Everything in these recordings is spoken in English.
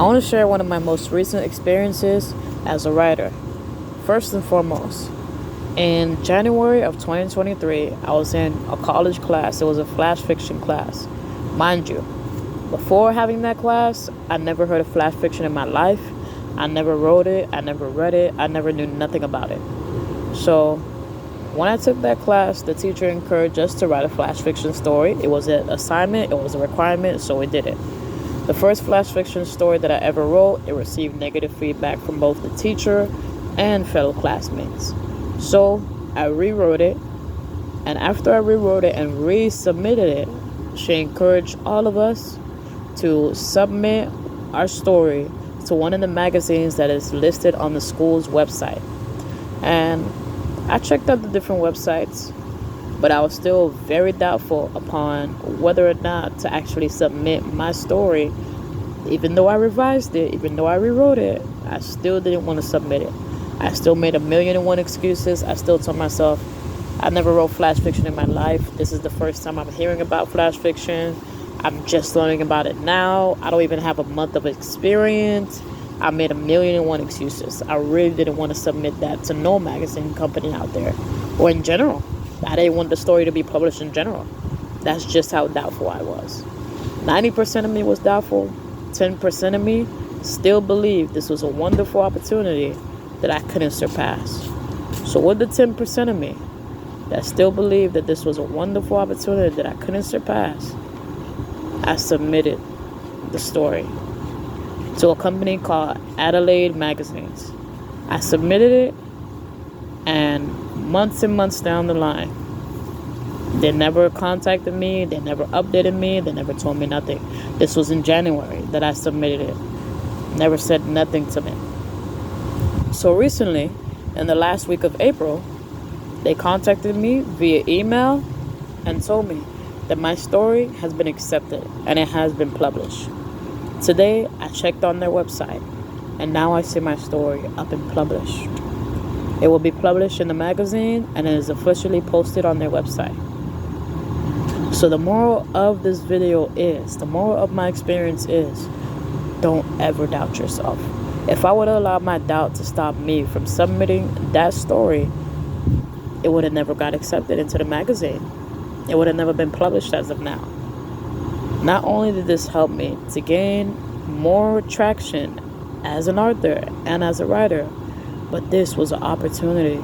want to share one of my most recent experiences as a writer. First and foremost, in January of 2023, I was in a college class. It was a flash fiction class. Mind you, before having that class, I never heard of flash fiction in my life. I never wrote it. I never read it. I never knew nothing about it. So when I took that class, the teacher encouraged us to write a flash fiction story. It was an assignment. It was a requirement, so we did it. The first flash fiction story that I ever wrote, it received negative feedback from both the teacher and fellow classmates. So I rewrote it, and after I rewrote it and resubmitted it, she encouraged all of us to submit our story to one of the magazines that is listed on the school's website. And I checked out the different websites, but I was still very doubtful upon whether or not to actually submit my story. Even though I revised it, even though I rewrote it, I still didn't want to submit it. I still made 1,000,001 excuses. I still told myself, I never wrote flash fiction in my life. This is the first time I'm hearing about flash fiction. I'm just learning about it now. I don't even have a month of experience. I made 1,000,001 excuses. I really didn't want to submit that to no magazine company out there or in general. I didn't want the story to be published in general. That's just how doubtful I was. 90% of me was doubtful. 10% of me still believed this was a wonderful opportunity that I couldn't surpass. So with the 10% of me that still believed that this was a wonderful opportunity that I couldn't surpass, I submitted the story to a company called Adelaide Magazines. I submitted it, and months down the line, they never contacted me, they never updated me, they never told me nothing. This was in January that I submitted it. Never said nothing to me. So recently, in the last week of April, they contacted me via email and told me that my story has been accepted and it has been published. Today, I checked on their website, and now I see my story up and published. It will be published in the magazine, and it is officially posted on their website. So the moral of this video is, the moral of my experience is, don't ever doubt yourself. If I would have allowed my doubt to stop me from submitting that story, it would have never got accepted into the magazine. It would have never been published as of now. Not only did this help me to gain more traction as an author and as a writer, but this was an opportunity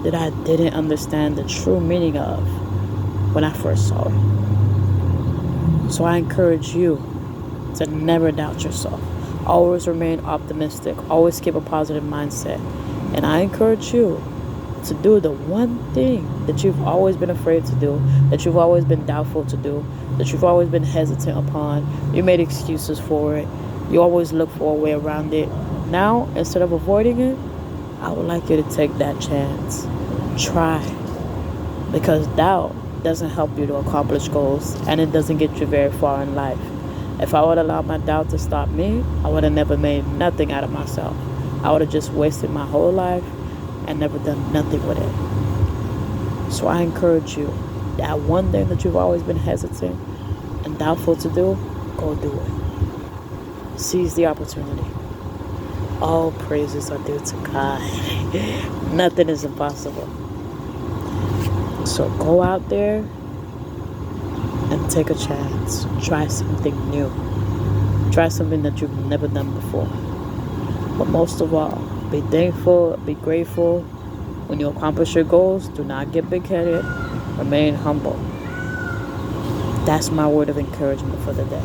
that I didn't understand the true meaning of when I first saw it. So I encourage you to never doubt yourself. Always remain optimistic. Always keep a positive mindset. And I encourage you to do the one thing that you've always been afraid to do, that you've always been doubtful to do, that you've always been hesitant upon. You made excuses for it. You always look for a way around it. Now, instead of avoiding it, I would like you to take that chance. Try. Because doubt doesn't help you to accomplish goals, and it doesn't get you very far in life. If I would allow my doubt to stop me, I would have never made nothing out of myself. I would have just wasted my whole life and never done nothing with it. So I encourage you, that one thing that you've always been hesitant and doubtful to do, go do it. Seize the opportunity. All praises are due to God. Nothing is impossible. So go out there and take a chance. Try something new. Try something that you've never done before. But most of all, be thankful, be grateful. When you accomplish your goals, do not get big-headed. Remain humble. That's my word of encouragement for the day.